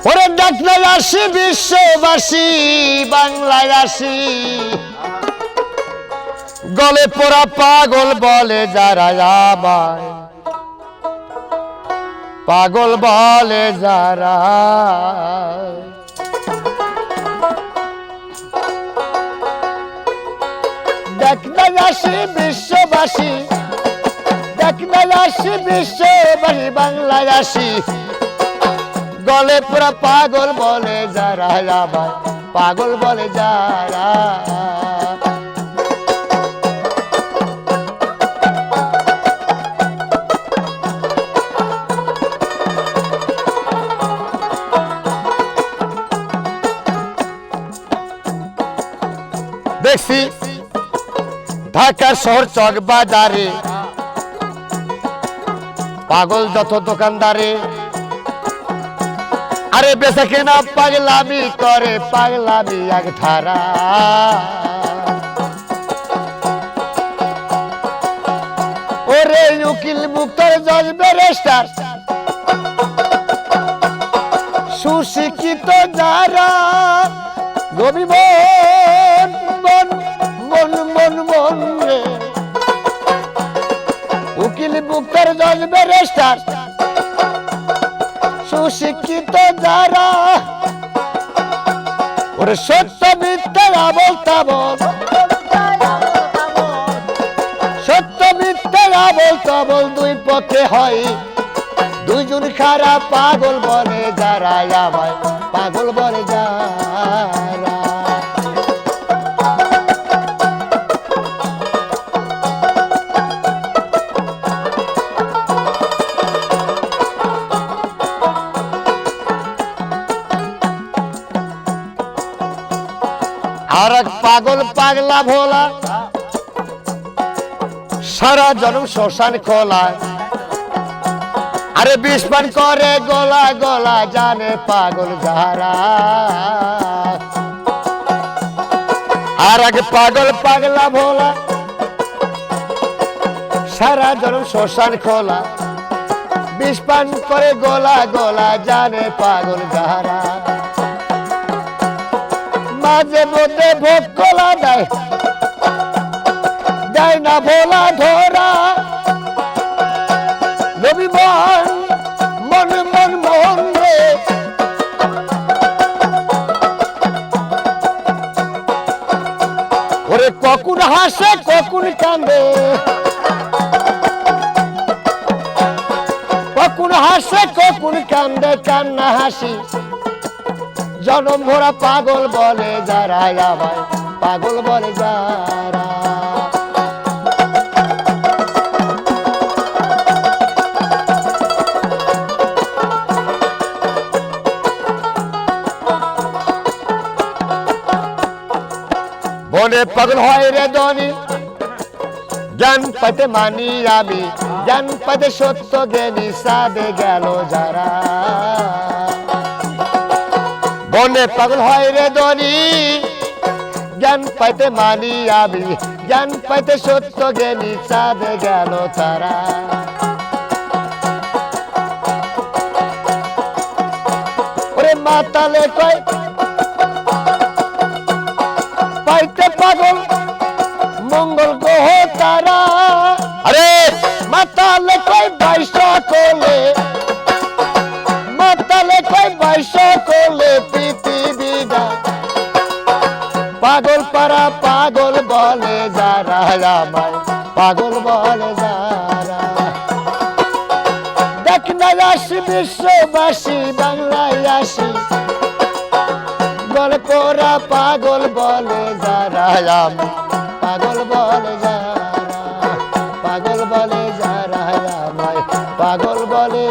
ওরে ডাকনায় আসি বিশ্ববাসী বাংলায় আসি গলে পোড়া পাগল বলে যারা আমায় পাগল বলে যারা ডাকনায় আসি বিশ্ববাসী ডাকনায় আসি বিশ্ববাসী বাংলায় আসি গলে পুরা পাগল বলে যারা আমায় পাগল বলে যারা দেখছি ঢাকা শহর চক বাজারে পাগল যত দোকানদারে আরে বেচা কেনা পাগলামি করে পাগলামি এক ধারা ওরে উকিল মুক্তার জজ ব্যারিস্টার সুশিক্ষিত যারা গভীর মন মন মন মন রে উকিল মুক্তার জজ ব্যারিস্টার সুশিক্ষিত যারা ওরে সত্য মিথ্যা আবল তাবল সত্য মিথ্যা আবল তাবল দুই পক্ষে হয় দুইজন খারাপ পাগল বলে যারা আমায় পাগল বলে যারা আর এক পাগল পাগলা ভোলা সারা জন্ম শ্মশান খোলা আরে বিষ পান করে গলা গলা জানে পাগল যারা আর এক পাগল পাগলা ভোলা সারা জন্ম শ্মশান খোলা বিষ পান করে গলা গলা জানে পাগল যারা মাঝে মধ্যে ভোগ কলা দেয় দেয় না ভোলা ধরা নবী মন মন মন মন রে ওরে কখন হাসে কখন কান্দে কখন হাসে কখন কান্দে কান্না হাসি জনম ভরা পাগল বলে যারা আমায় পাগল বলে যারা বনে পাগল হয় রে ধনী জ্ঞান পাইতে মানি আমি জ্ঞান পাইতে সত্য জ্ঞানী সাদে গেল যারা বনে পাগল হয় রে ধনী জ্ঞান পাইতে মানি আমি জ্ঞান পাইতে সত্য জ্ঞানী চাঁদে গেল তারা ওরে মাতালে কয় পাইতে পাগল মঙ্গল গ্রহ তারা আরে মাতালে কয় বাইশ কোলে মাতালে কয় বাইশ কোলে পৃথিবীটা পাগল পারা পাগল বলে যারা আমায় পাগল বলে যারা দেখ না আসি বিশ্ববাসী বাংলায় আসি গল পোড়া পাগল বলে যারা আমি পাগল বলে যারা পাগল বলে যারা আমায় পাগল বলে